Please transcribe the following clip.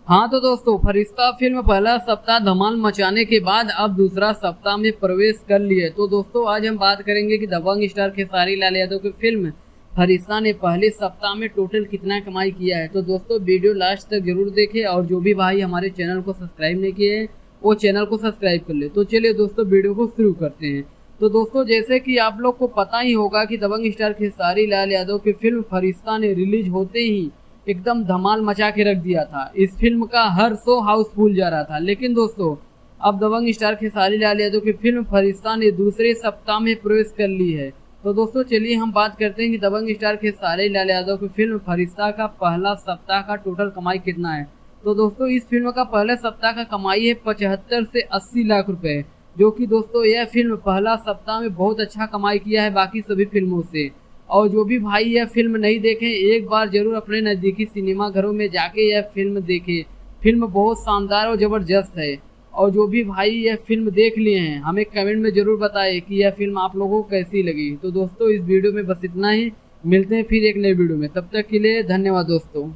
हाँ तो दोस्तों, फरिश्ता फिल्म पहला सप्ताह धमाल मचाने के बाद अब दूसरा सप्ताह में प्रवेश कर लिए। तो दोस्तों आज हम बात करेंगे कि दबंग स्टार खेसारी लाल यादव की फिल्म फरिश्ता ने पहले सप्ताह में टोटल कितना कमाई किया है। तो दोस्तों वीडियो लास्ट तक जरूर देखें और जो भी भाई हमारे चैनल को सब्सक्राइब नहीं किए हैं वो चैनल को सब्सक्राइब कर ले। तो चलिए दोस्तों वीडियो को शुरू करते हैं। तो दोस्तों जैसे कि आप लोग को पता ही होगा कि दबंग स्टार खेसारी लाल यादव की फिल्म फरिश्ता ने रिलीज होते ही एकदम धमाल मचा के रख दिया था। इस फिल्म का हर शो हाउसफुल जा रहा था। लेकिन दोस्तों अब दबंग स्टार खेसारी लाल यादव की फिल्म फरिश्ता ने दूसरे सप्ताह में प्रवेश कर ली है। तो दोस्तों चलिए हम बात करते हैं कि दबंग स्टार खेसारी लाल यादव की फिल्म फरिश्ता का पहला सप्ताह का टोटल कमाई कितना है। तो दोस्तों इस फिल्म का पहले सप्ताह का कमाई है 75 से 80 लाख रुपए, जो कि दोस्तों यह फिल्म पहला सप्ताह में बहुत अच्छा कमाई किया है बाकी सभी फिल्मों से। और जो भी भाई यह फिल्म नहीं देखें एक बार जरूर अपने नज़दीकी सिनेमा घरों में जाके यह फिल्म देखें। फिल्म बहुत शानदार और ज़बरदस्त है। और जो भी भाई यह फिल्म देख लिए हैं हमें कमेंट में ज़रूर बताएं कि यह फिल्म आप लोगों को कैसी लगी। तो दोस्तों इस वीडियो में बस इतना ही, मिलते हैं फिर एक नए वीडियो में, तब तक के लिए धन्यवाद दोस्तों।